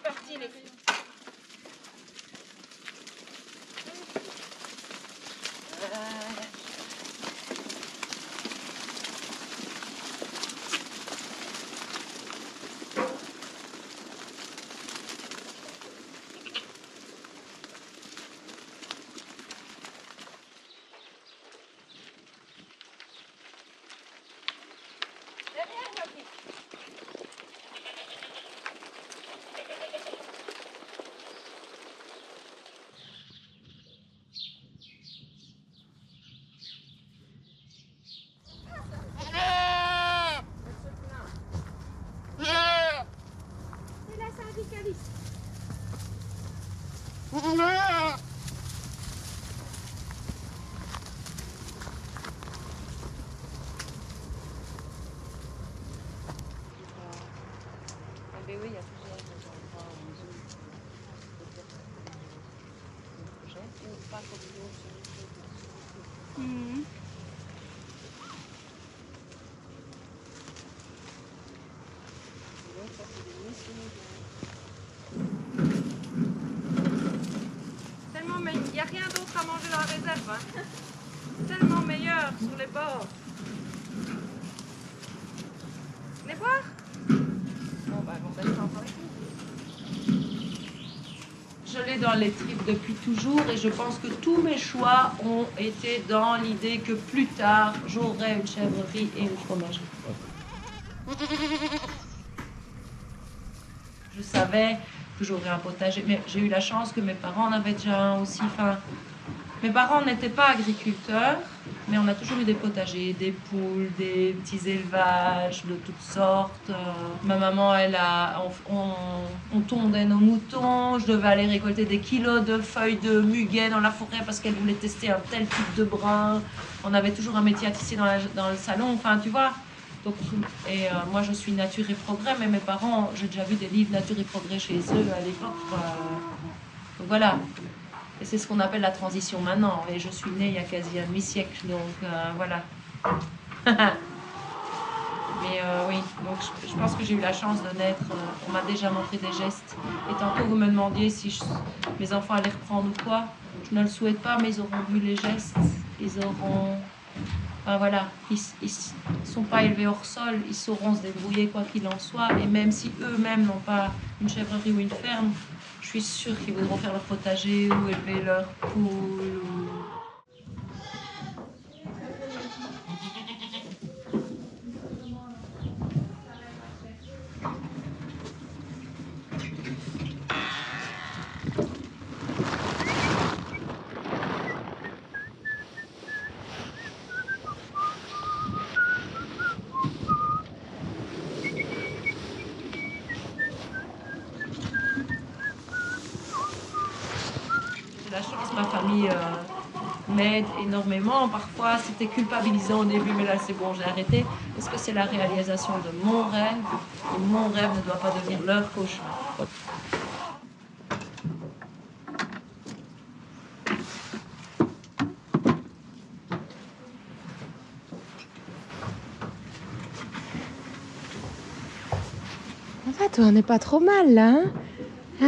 parti, les filles. Oui, il y a plusieurs endroits en zone de projet, ou pas comme nous sur les choses. Ça, c'est des missions. Tellement meilleur. Il n'y a rien d'autre à manger dans la réserve. Hein. Tellement meilleur sur les bords. Venez voir. Bon, bah, on va mettre ça encore avec nous. Je l'ai dans les tripes depuis toujours et je pense que tous mes choix ont été dans l'idée que plus tard, j'aurai une chèvrerie et une fromagerie. Je savais que j'aurais un potager, mais j'ai eu la chance que mes parents en avaient déjà un aussi. Enfin, mes parents n'étaient pas agriculteurs, mais on a toujours eu des potagers, des poules, des petits élevages de toutes sortes. Ma maman, on tondait nos moutons, je devais aller récolter des kilos de feuilles de muguet dans la forêt parce qu'elle voulait tester un tel type de brin. On avait toujours un métier à tisser dans le salon, enfin tu vois. Donc, moi je suis nature et progrès, mais mes parents, j'ai déjà vu des livres nature et progrès chez eux à l'époque. Donc voilà. Et c'est ce qu'on appelle la transition maintenant. Et je suis née il y a quasi un demi-siècle, donc voilà. Mais oui, donc je pense que j'ai eu la chance de naître. On m'a déjà montré des gestes. Et tantôt vous me demandiez si mes enfants allaient reprendre ou quoi. Je ne le souhaite pas, mais ils auront vu les gestes. Ils auront... Enfin voilà, ils sont pas élevés hors sol. Ils sauront se débrouiller quoi qu'il en soit. Et même si eux-mêmes n'ont pas une chèvrerie ou une ferme, je suis sûre qu'ils voudront faire leur potager ou élever leurs poules. J'ai la chance, ma famille m'aide énormément. Parfois, c'était culpabilisant au début, mais là, c'est bon, j'ai arrêté. Parce que c'est la réalisation de mon rêve. Et mon rêve ne doit pas devenir leur cauchemar. En fait, on n'est pas trop mal là, hein? Hein?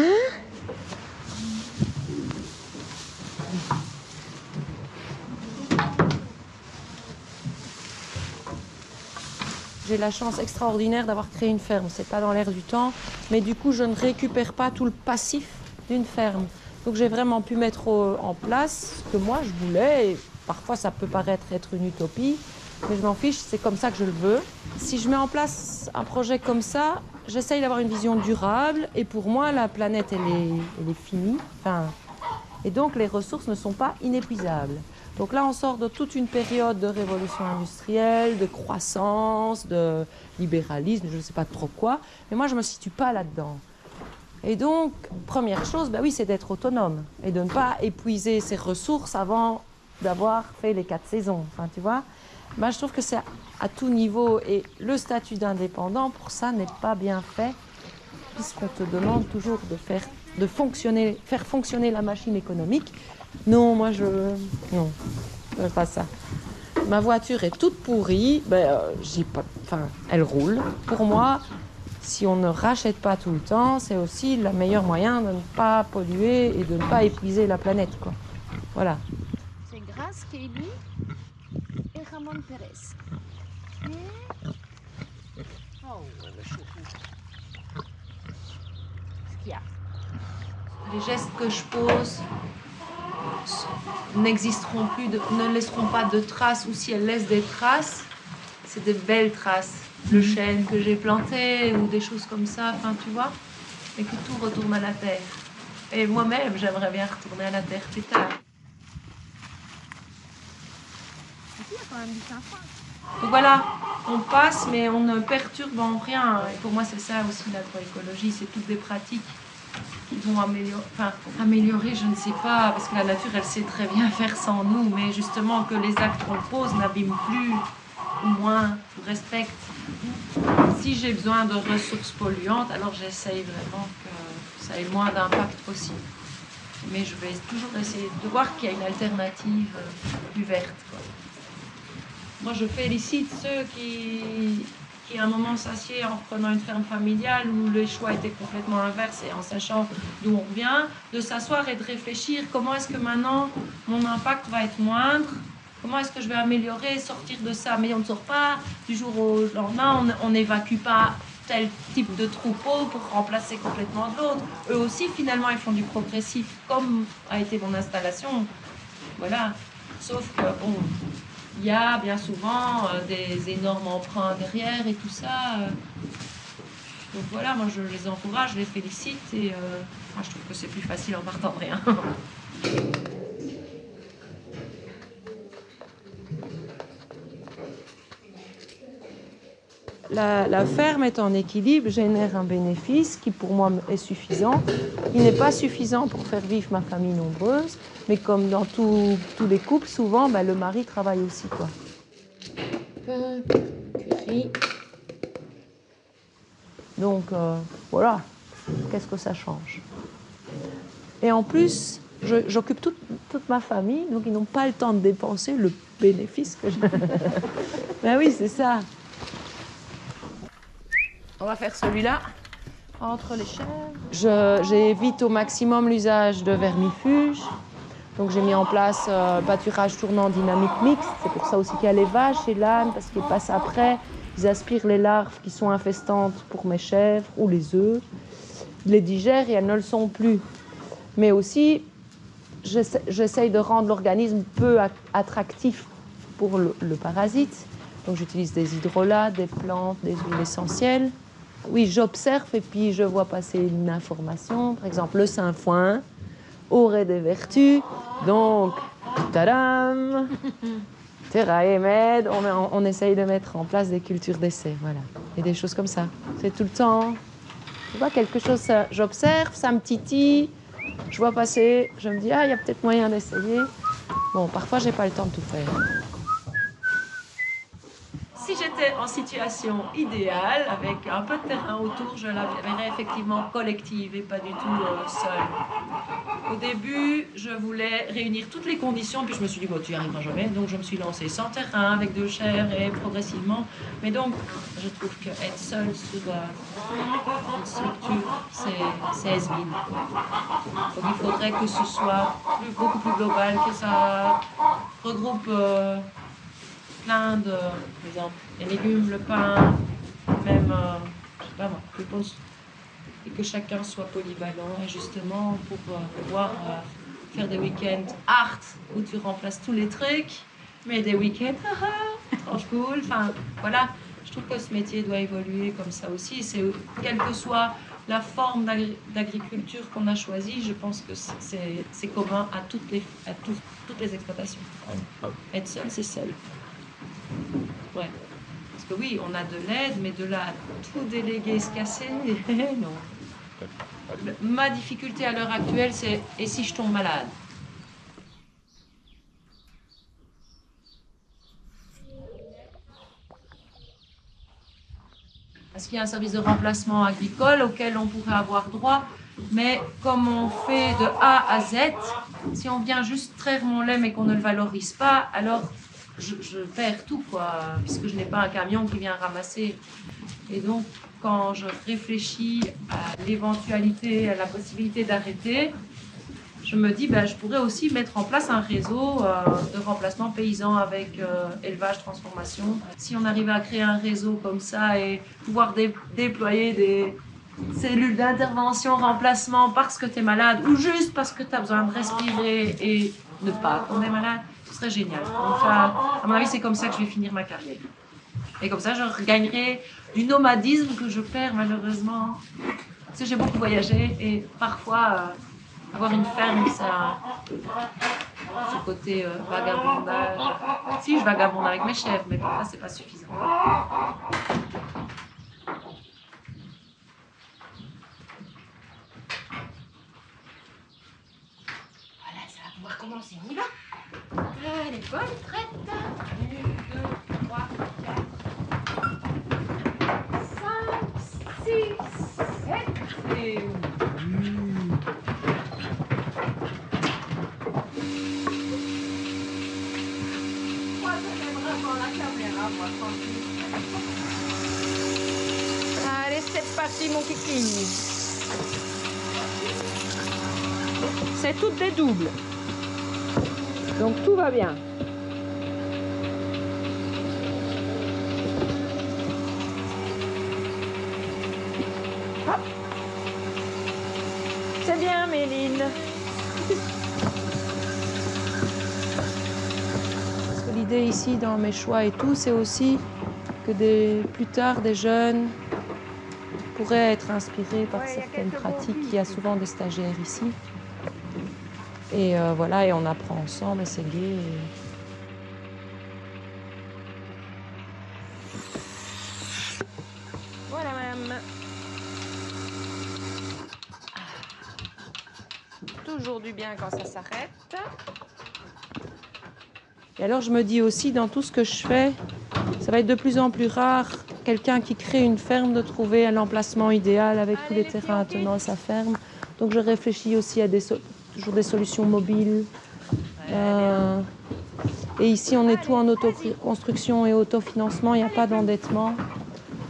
J'ai la chance extraordinaire d'avoir créé une ferme. C'est pas dans l'air du temps, mais du coup, je ne récupère pas tout le passif d'une ferme. Donc, j'ai vraiment pu mettre en place ce que moi je voulais. Et parfois, ça peut paraître être une utopie, mais je m'en fiche. C'est comme ça que je le veux. Si je mets en place un projet comme ça, j'essaye d'avoir une vision durable. Et pour moi, la planète, elle est finie. Enfin, et donc, les ressources ne sont pas inépuisables. Donc là, on sort de toute une période de révolution industrielle, de croissance, de libéralisme, je ne sais pas trop quoi. Mais moi, je ne me situe pas là-dedans. Et donc, première chose, bah oui, c'est d'être autonome et de ne pas épuiser ses ressources avant d'avoir fait les 4 saisons. Enfin, tu vois, bah, je trouve que c'est à tout niveau. Et le statut d'indépendant, pour ça, n'est pas bien fait, puisqu'on te demande toujours de faire fonctionner la machine économique. Non, moi, non, je veux pas ça. Ma voiture est toute pourrie, elle roule. Pour moi, si on ne rachète pas tout le temps, c'est aussi le meilleur moyen de ne pas polluer et de ne pas épuiser la planète, quoi. Voilà. C'est Grace, Kelly et Ramon Pérez. Oh, le chouchou. Qu'est-ce qu'il y a? Les gestes que je pose n'existeront plus, ne laisseront pas de traces, ou si elles laissent des traces, c'est des belles traces. Le chêne que j'ai planté ou des choses comme ça, enfin tu vois, et que tout retourne à la terre. Et moi-même, j'aimerais bien retourner à la terre plus tard. Ici, il y a quand même du sympa. Donc voilà, on passe, mais on ne perturbe en rien. Et pour moi, c'est ça aussi l'agroécologie, c'est toutes des pratiques qui vont améliorer, je ne sais pas, parce que la nature, elle sait très bien faire sans nous, mais justement que les actes qu'on pose n'abîment plus, ou moins, ou respectent. Si j'ai besoin de ressources polluantes, alors j'essaye vraiment que ça ait le moins d'impact possible. Mais je vais toujours essayer de voir qu'il y a une alternative plus verte, quoi. Moi, je félicite ceux qui à un moment s'assiedent en prenant une ferme familiale où les choix étaient complètement inverses et en sachant d'où on revient, de s'asseoir et de réfléchir comment est-ce que maintenant mon impact va être moindre, comment est-ce que je vais améliorer, sortir de ça. Mais on ne sort pas du jour au lendemain, on n'évacue pas tel type de troupeau pour remplacer complètement de l'autre. Eux aussi, finalement, ils font du progressif, comme a été mon installation. Voilà. Sauf que, bon, il y a bien souvent des énormes emprunts derrière et tout ça. Donc voilà, moi je les encourage, je les félicite et moi, je trouve que c'est plus facile en partant de rien. La ferme est en équilibre, génère un bénéfice qui pour moi est suffisant. Il n'est pas suffisant pour faire vivre ma famille nombreuse, mais comme dans tous les couples, souvent le mari travaille aussi, quoi. Curry. Donc voilà, qu'est-ce que ça change? Et en plus, j'occupe toute ma famille, donc ils n'ont pas le temps de dépenser le bénéfice que j'ai. Ben oui, c'est ça. On va faire celui-là, entre les chèvres. J'évite au maximum l'usage de vermifuges. Donc j'ai mis en place pâturage tournant dynamique mixte. C'est pour ça aussi qu'il y a les vaches et l'âne, parce qu'ils passent après. Ils aspirent les larves qui sont infestantes pour mes chèvres ou les œufs. Ils les digèrent et elles ne le sont plus. Mais aussi, j'essaye de rendre l'organisme peu attractif pour le parasite. Donc j'utilise des hydrolats, des plantes, des huiles essentielles. Oui, j'observe et puis je vois passer une information. Par exemple, le sainfoin aurait des vertus. Donc, tadam, Terra et Med, on essaye de mettre en place des cultures d'essai, voilà. Et des choses comme ça. C'est tout le temps. Tu vois, quelque chose, j'observe, ça me titille, je vois passer, je me dis, ah, il y a peut-être moyen d'essayer. Bon, parfois, j'ai pas le temps de tout faire. Si j'étais en situation idéale, avec un peu de terrain autour, je la verrais effectivement collective et pas du tout seule. Au début, je voulais réunir toutes les conditions, puis je me suis dit, bon, tu n'y arriveras jamais, donc je me suis lancée sans terrain, avec de chair et progressivement. Mais donc, je trouve qu'être seule sur une structure, c'est has-been. Donc il faudrait que ce soit beaucoup plus global, que ça regroupe plein de, par exemple, les légumes, le pain, même, je sais pas moi, je pense, et que chacun soit polyvalent, et justement pour pouvoir faire des week-ends art où tu remplaces tous les trucs, mais des week-ends, tranche cool, enfin voilà, je trouve que ce métier doit évoluer comme ça aussi, c'est quelle que soit la forme d'agriculture qu'on a choisie, je pense que c'est commun à toutes les exploitations. Être seul, c'est seul. Ouais. Parce que oui, on a de l'aide, mais de là à tout déléguer, se casser, non. Ma difficulté à l'heure actuelle, c'est « et si je tombe malade ?» Parce qu'il y a un service de remplacement agricole auquel on pourrait avoir droit, mais comme on fait de A à Z, si on vient juste traire mon lait mais qu'on ne le valorise pas, alors je perds tout, quoi, puisque je n'ai pas un camion qui vient ramasser. Et donc, quand je réfléchis à l'éventualité, à la possibilité d'arrêter, je me dis, je pourrais aussi mettre en place un réseau de remplacement paysan avec élevage, transformation. Si on arrivait à créer un réseau comme ça et pouvoir déployer des cellules d'intervention, remplacement parce que tu es malade ou juste parce que tu as besoin de respirer et ne pas tomber malade, ce serait génial. Donc, à mon avis, c'est comme ça que je vais finir ma carrière. Et comme ça, je regagnerai du nomadisme que je perds malheureusement. Parce que j'ai beaucoup voyagé et parfois, avoir une ferme, ça ce côté vagabondage. Si, je vagabonde avec mes chèvres, mais parfois, c'est pas suffisant. Voilà, ça va pouvoir commencer. On y va. Allez, bonne traite. 1, 2, 3, 4, 5, 6, 7 et... Moi, j'aime vraiment la caméra, moi, tranquille. Allez, c'est parti, mon kiki. C'est toutes des doubles. Donc tout va bien. Hop. C'est bien, Méline. Parce que l'idée ici, dans mes choix et tout, c'est aussi que plus tard, des jeunes pourraient être inspirés par certaines pratiques. Il y a souvent des stagiaires ici. Et voilà, et on apprend ensemble, et c'est gai. Voilà, madame. Toujours du bien quand ça s'arrête. Et alors, je me dis aussi, dans tout ce que je fais, ça va être de plus en plus rare, quelqu'un qui crée une ferme, de trouver un emplacement idéal avec tous les terrains attenants à sa ferme. Donc, je réfléchis aussi à toujours des solutions mobiles. Et ici, on est tout en autoconstruction et autofinancement, il n'y a pas d'endettement.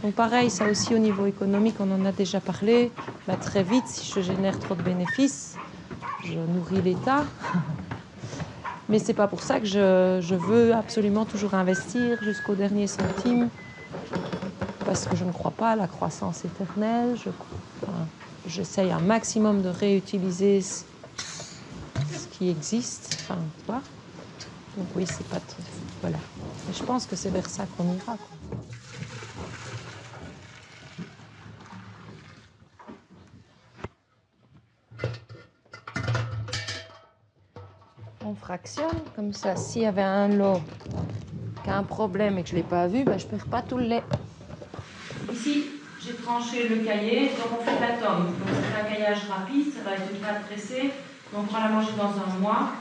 Donc pareil, ça aussi au niveau économique, on en a déjà parlé. Très vite, si je génère trop de bénéfices, je nourris l'État. Mais c'est pas pour ça que je veux absolument toujours investir jusqu'au dernier centime. Parce que je ne crois pas à la croissance éternelle. J'essaye un maximum de réutiliser ce qui existe. Enfin, tu vois. Donc oui, c'est pas très... Voilà. Mais je pense que c'est vers ça qu'on ira, quoi. On fractionne comme ça. S'il y avait un lot qui a un problème et que je ne l'ai pas vu, je ne perds pas tout le lait. Ici, j'ai tranché le cahier, donc on fait de la tome. Donc c'est un caillage rapide, ça va être une pâte pressée. Donc on va la manger dans un mois.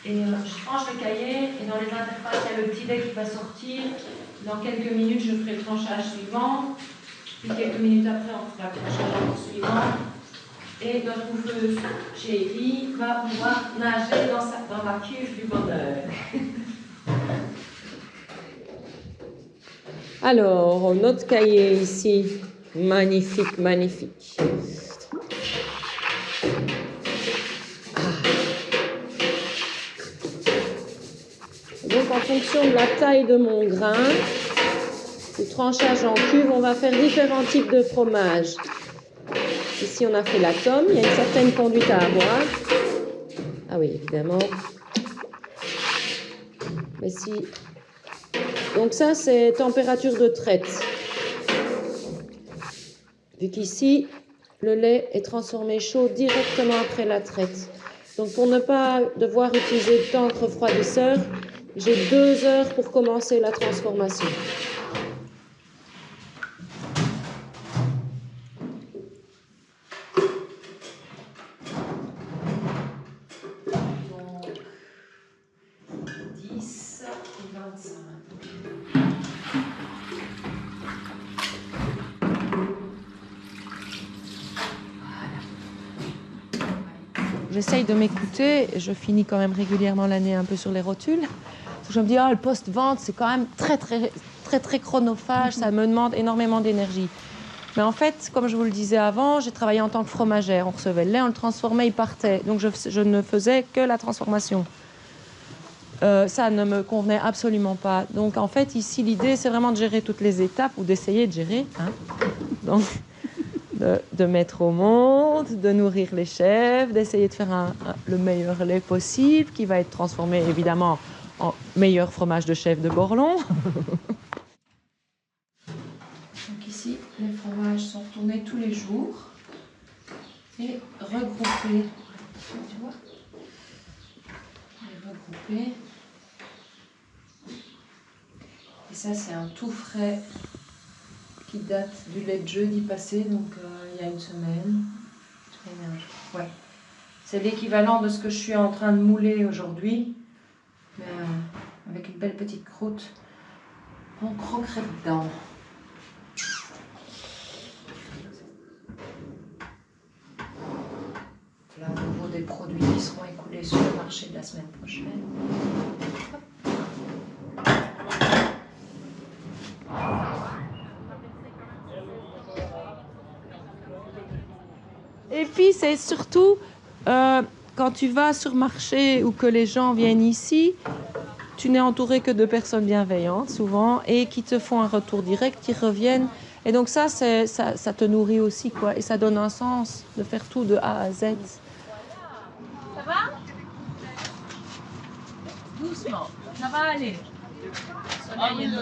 Et je tranche le cahier et dans les interfaces, il y a le petit lait qui va sortir. Dans quelques minutes, je ferai le tranchage suivant. Puis quelques minutes après, on fera le tranchage suivant. Et notre bouffeuse chérie va pouvoir nager dans la cuve du bonheur. Alors, notre cahier ici, magnifique, magnifique. Donc, en fonction de la taille de mon grain, du tranchage en cuve, on va faire différents types de fromage. Ici, on a fait la tome. Il y a une certaine conduite à avoir. Ah oui, évidemment. Mais si... Donc ça, c'est température de traite. Vu qu'ici, le lait est transformé chaud directement après la traite. Donc pour ne pas devoir utiliser de temps de refroidisseur, j'ai 2 heures pour commencer la transformation. J'essaye de m'écouter, je finis quand même régulièrement l'année un peu sur les rotules. Je me dis, le post-vente, c'est quand même très très très chronophage, ça me demande énormément d'énergie. Mais en fait, comme je vous le disais avant, j'ai travaillé en tant que fromagère. On recevait le lait, on le transformait, il partait. Donc je ne faisais que la transformation. Ça ne me convenait absolument pas. Donc en fait, ici, l'idée, c'est vraiment de gérer toutes les étapes ou d'essayer de gérer. Hein. Donc, de mettre au monde, de nourrir les chèvres, d'essayer de faire le meilleur lait possible, qui va être transformé évidemment en meilleur fromage de chèvre de Borlon. Donc ici, les fromages sont retournés tous les jours et regroupés. Tu vois ? Et regroupés. Et ça, c'est un tout frais qui date du lait de jeudi passé, donc il y a une semaine. Ouais. C'est l'équivalent de ce que je suis en train de mouler aujourd'hui, mais avec une belle petite croûte. On croquerait dedans. Là, au niveau des produits qui seront écoulés sur le marché de la semaine prochaine. Et puis, c'est surtout, quand tu vas sur marché ou que les gens viennent ici, tu n'es entouré que de personnes bienveillantes, souvent, et qui te font un retour direct, qui reviennent. Et donc ça te nourrit aussi, quoi. Et ça donne un sens de faire tout de A à Z. Ça va? Doucement, ça va aller. Ça va l'aider.